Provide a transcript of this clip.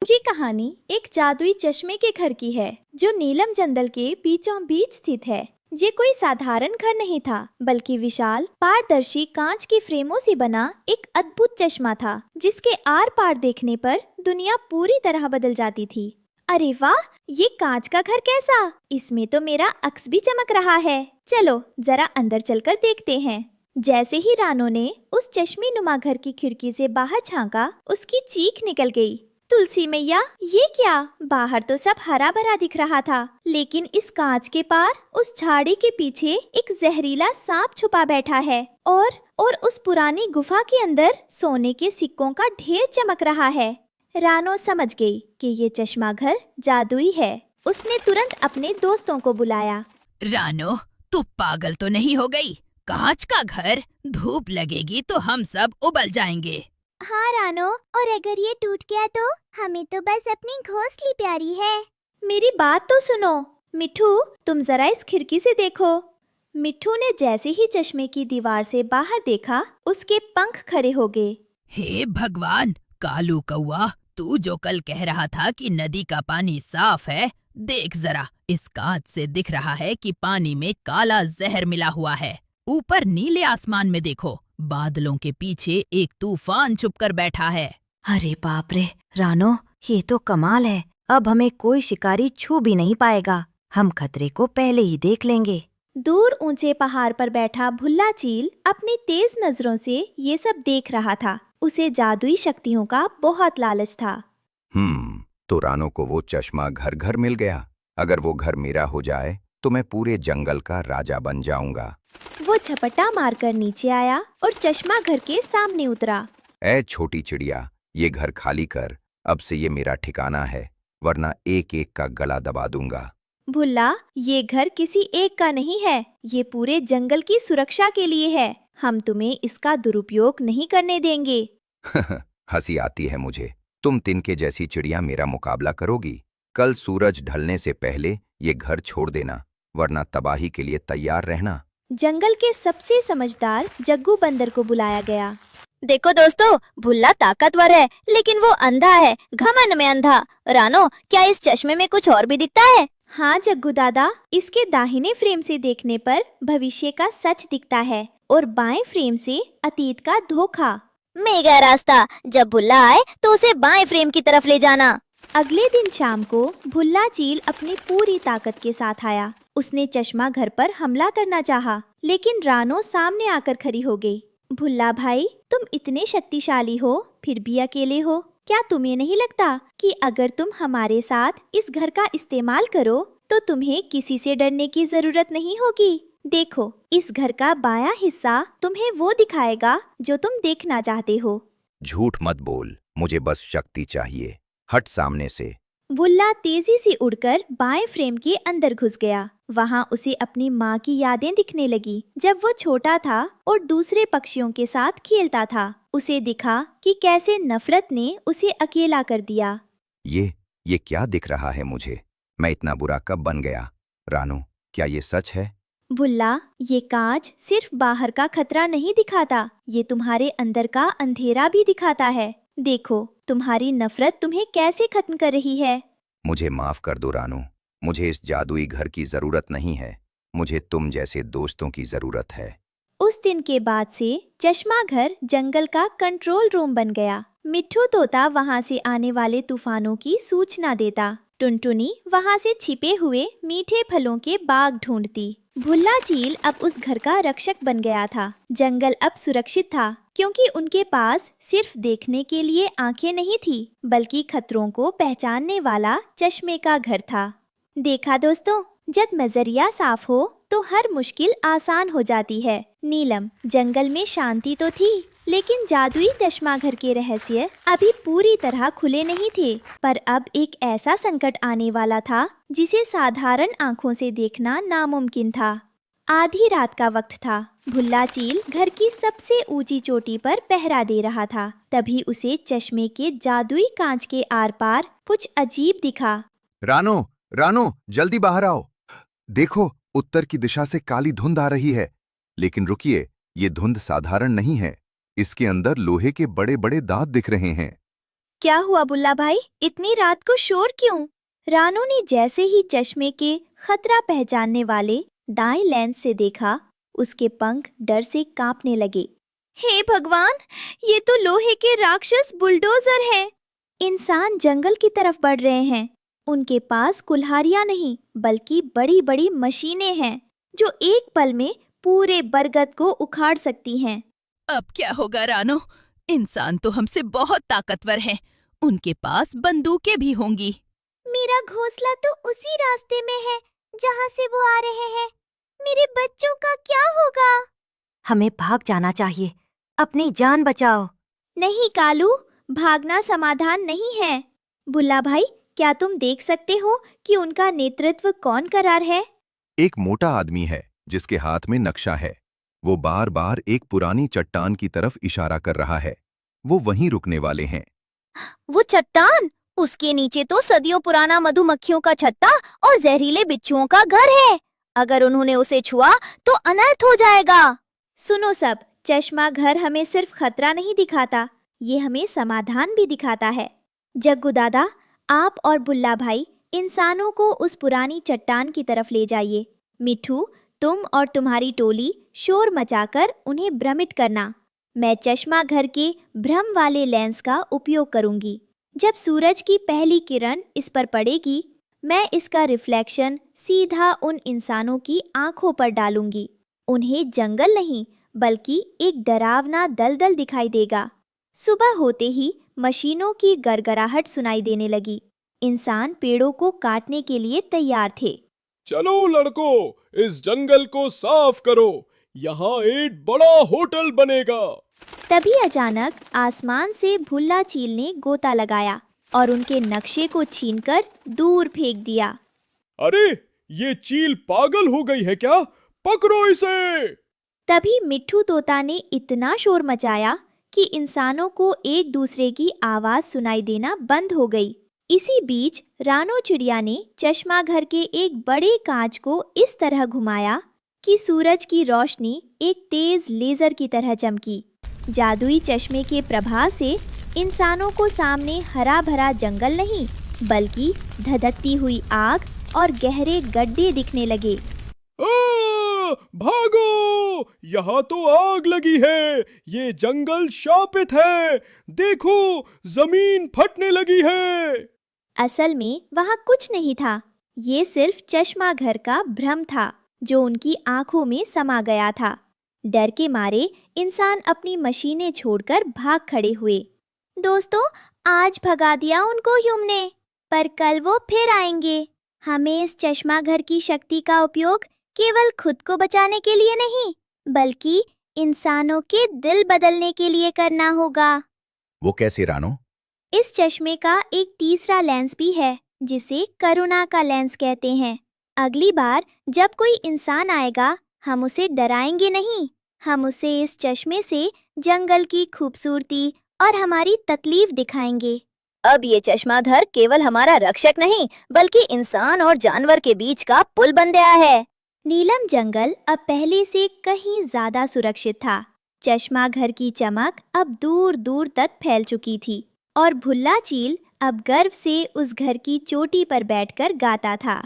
ये कहानी एक जादुई चश्मे के घर की है जो नीलम जंगल के बीचों बीच स्थित है। ये कोई साधारण घर नहीं था, बल्कि विशाल पारदर्शी कांच की फ्रेमों से बना एक अद्भुत चश्मा था, जिसके आर पार देखने पर दुनिया पूरी तरह बदल जाती थी। अरे वाह, ये कांच का घर कैसा! इसमें तो मेरा अक्स भी चमक रहा है। चलो जरा अंदर चलकर देखते हैं। जैसे ही रानो ने उस चश्मे नुमा घर की खिड़की से बाहर झांका, उसकी चीख निकल गई। तुलसी मैया, ये क्या! बाहर तो सब हरा भरा दिख रहा था, लेकिन इस कांच के पार उस झाड़ी के पीछे एक जहरीला सांप छुपा बैठा है और उस पुरानी गुफा के अंदर सोने के सिक्कों का ढेर चमक रहा है। रानो समझ गई कि ये चश्मा घर जादुई है। उसने तुरंत अपने दोस्तों को बुलाया। रानो, तू पागल तो नहीं हो गई? कांच का घर, धूप लगेगी तो हम सब उबल जाएंगे। हाँ रानो, और अगर ये टूट गया तो हमें तो बस अपनी घोंसली प्यारी है। मेरी बात तो सुनो। मिठू, तुम जरा इस खिड़की से देखो। मिठू ने जैसे ही चश्मे की दीवार से बाहर देखा, उसके पंख खड़े हो गए। हे भगवान, कालू कौआ, तू जो कल कह रहा था कि नदी का पानी साफ है, देख जरा, इस कांच से दिख रहा है कि पानी में काला जहर मिला हुआ है। ऊपर नीले आसमान में देखो, बादलों के पीछे एक तूफान छुपकर बैठा है। अरे बाप रे रानो, ये तो कमाल है। अब हमें कोई शिकारी छू भी नहीं पाएगा। हम खतरे को पहले ही देख लेंगे। दूर ऊंचे पहाड़ पर बैठा भुल्ला चील अपनी तेज नजरों से ये सब देख रहा था। उसे जादुई शक्तियों का बहुत लालच था। तो रानो को वो चश्मा घर घर मिल गया। अगर वो घर मेरा हो जाए तो मैं पूरे जंगल का राजा बन जाऊंगा। वो झपटा मारकर नीचे आया और चश्मा घर के सामने उतरा। ऐ छोटी चिड़िया, ये घर खाली कर। अब से ये मेरा ठिकाना है, वरना एक एक का गला दबा दूंगा। भुल्ला, ये घर किसी एक का नहीं है, ये पूरे जंगल की सुरक्षा के लिए है। हम तुम्हें इसका दुरुपयोग नहीं करने देंगे। हंसी आती है मुझे। तुम तिनके जैसी चिड़िया मेरा मुकाबला करोगी? कल सूरज ढलने से पहले ये घर छोड़ देना, वरना तबाही के लिए तैयार रहना। जंगल के सबसे समझदार जग्गू बंदर को बुलाया गया। देखो दोस्तों, भुल्ला ताकतवर है, लेकिन वो अंधा है, घमंड में अंधा। रानो, क्या इस चश्मे में कुछ और भी दिखता है? हाँ जग्गू दादा, इसके दाहिने फ्रेम से देखने पर भविष्य का सच दिखता है और बाएं फ्रेम से अतीत का धोखा। मेगा रास्ता, जब भुल्ला आए तो उसे बाएं फ्रेम की तरफ ले जाना। अगले दिन शाम को भुल्ला चील अपनी पूरी ताकत के साथ आया। उसने चश्मा घर पर हमला करना चाहा, लेकिन रानो सामने आकर खड़ी हो गई। भुल्ला भाई, तुम इतने शक्तिशाली हो, फिर भी अकेले हो। क्या तुम्हें नहीं लगता कि अगर तुम हमारे साथ इस घर का इस्तेमाल करो तो तुम्हें किसी से डरने की जरूरत नहीं होगी? देखो, इस घर का बायां हिस्सा तुम्हें वो दिखाएगा जो तुम देखना चाहते हो। झूठ मत बोल, मुझे बस शक्ति चाहिए। हट सामने से। भुल्ला तेजी से उड़कर बाएं फ्रेम के अंदर घुस गया। वहां उसे अपनी माँ की यादें दिखने लगी, जब वो छोटा था और दूसरे पक्षियों के साथ खेलता था। उसे दिखा कि कैसे नफरत ने उसे अकेला कर दिया। ये क्या दिख रहा है मुझे? मैं इतना बुरा कब बन गया? रानो, क्या ये सच है? भुल्ला, ये कांच सिर्फ बाहर का खतरा नहीं दिखाता, ये तुम्हारे अंदर का अंधेरा भी दिखाता है। देखो, तुम्हारी नफरत तुम्हें कैसे खत्म कर रही है। मुझे माफ कर दो रानो, मुझे इस जादुई घर की जरूरत नहीं है। मुझे तुम जैसे दोस्तों की जरूरत है। उस दिन के बाद से चश्मा घर जंगल का कंट्रोल रूम बन गया। मिट्ठू तोता वहाँ से आने वाले तूफानों की सूचना देता। टुनटुनी वहाँ से छिपे हुए मीठे फलों के बाग ढूंढती। भुल्ला चील अब उस घर का रक्षक बन गया था। जंगल अब सुरक्षित था, क्योंकि उनके पास सिर्फ देखने के लिए आंखें नहीं थी, बल्कि खतरों को पहचानने वाला चश्मे का घर था। देखा दोस्तों, जब नजरिया साफ हो तो हर मुश्किल आसान हो जाती है। नीलम, जंगल में शांति तो थी, लेकिन जादुई चश्मा घर के रहस्य अभी पूरी तरह खुले नहीं थे। पर अब एक ऐसा संकट आने वाला था जिसे साधारण आंखों से देखना नामुमकिन था। आधी रात का वक्त था। भुल्ला चील घर की सबसे ऊंची चोटी पर पहरा दे रहा था। तभी उसे चश्मे के जादुई कांच के आर पार कुछ अजीब दिखा। रानो, रानो, जल्दी बाहर आओ। देखो, उत्तर की दिशा से काली धुंध आ रही है। लेकिन रुकिए, ये धुंध साधारण नहीं है। इसके अंदर लोहे के बड़े बड़े दांत दिख रहे हैं। क्या हुआ बुल्ला भाई, इतनी रात को शोर क्यों? रानू ने जैसे ही चश्मे के खतरा पहचानने वाले दाएं लेंस से देखा, उसके पंख डर से कांपने लगे। हे भगवान, ये तो लोहे के राक्षस बुलडोजर हैं। इंसान जंगल की तरफ बढ़ रहे हैं। उनके पास कुल्हाड़ियां नहीं बल्कि बड़ी बड़ी मशीनें हैं जो एक पल में पूरे बरगद को उखाड़ सकती हैं। अब क्या होगा रानो? इंसान तो हमसे बहुत ताकतवर हैं। उनके पास बंदूकें भी होंगी। मेरा घोंसला तो उसी रास्ते में है जहाँ से वो आ रहे हैं। मेरे बच्चों का क्या होगा? हमें भाग जाना चाहिए। अपनी जान बचाओ। नहीं कालू, भागना समाधान नहीं है। बुल्ला भाई, क्या तुम देख सकते हो कि उनका नेतृत्व कौन कर रहा है? एक मोटा आदमी है जिसके हाथ में नक्शा है। वो बार बार एक पुरानी चट्टान की तरफ इशारा कर रहा है। वो वहीं रुकने वाले हैं। वो चट्टान, उसके नीचे तो सदियों पुराना मधुमक्खियों का छत्ता और जहरीले बिच्छुओं का घर है। अगर उन्होंने उसे छुआ तो अनर्थ हो जाएगा। सुनो सब, चश्मा घर हमें सिर्फ खतरा नहीं दिखाता, ये हमें समाधान भी दिखाता है। जग्गू दादा, आप और बुल्ला भाई इंसानों को उस पुरानी चट्टान की तरफ ले जाइए। मिठू, तुम और तुम्हारी टोली शोर मचाकर उन्हें भ्रमित करना। मैं चश्मा घर के भ्रम वाले लेंस का उपयोग करूंगी। जब सूरज की पहली किरण इस पर पड़ेगी, मैं इसका रिफ्लेक्शन सीधा उन इंसानों की आंखों पर डालूंगी। उन्हें जंगल नहीं बल्कि एक डरावना दलदल दिखाई देगा। सुबह होते ही मशीनों की गड़गड़ाहट सुनाई देने लगी। इंसान पेड़ों को काटने के लिए तैयार थे। चलो लड़कों, इस जंगल को साफ करो। यहाँ एक बड़ा होटल बनेगा। तभी अचानक आसमान से भुल्ला चील ने गोता लगाया और उनके नक्शे को छीनकर दूर फेंक दिया। अरे, ये चील पागल हो गई है क्या? पकड़ो इसे। तभी मिट्ठू तोता ने इतना शोर मचाया कि इंसानों को एक दूसरे की आवाज सुनाई देना बंद हो गई। इसी बीच रानो चिड़िया ने चश्मा घर के एक बड़े कांच को इस तरह घुमाया कि सूरज की रोशनी एक तेज लेजर की तरह चमकी। जादुई चश्मे के प्रभाव से इंसानों को सामने हरा भरा जंगल नहीं बल्कि धधकती हुई आग और गहरे गड्ढे दिखने लगे। भागो, यहाँ तो आग लगी है। ये जंगल शापित है। देखो, जमीन फटने लगी है। असल में वहाँ कुछ नहीं था। ये सिर्फ चश्मा घर का भ्रम था जो उनकी आंखों में समा गया था। डर के मारे इंसान अपनी मशीनें छोड़कर भाग खड़े हुए। दोस्तों, आज भगा दिया उनको ह्यूमने, पर कल वो फिर आएंगे। हमें इस चश्मा घर की शक्ति का उपयोग केवल खुद को बचाने के लिए नहीं बल्कि इंसानों के दिल बदलने के लिए करना होगा। वो कैसे रानो? इस चश्मे का एक तीसरा लेंस भी है जिसे करुणा का लेंस कहते हैं। अगली बार जब कोई इंसान आएगा, हम उसे डराएंगे नहीं। हम उसे इस चश्मे से जंगल की खूबसूरती और हमारी तकलीफ दिखाएंगे। अब ये चश्माधर केवल हमारा रक्षक नहीं बल्कि इंसान और जानवर के बीच का पुल बन गया है। नीलम जंगल अब पहले से कहीं ज्यादा सुरक्षित था। चश्मा घर की चमक अब दूर दूर तक फैल चुकी थी और भुल्ला चील अब गर्व से उस घर की चोटी पर बैठकर गाता था।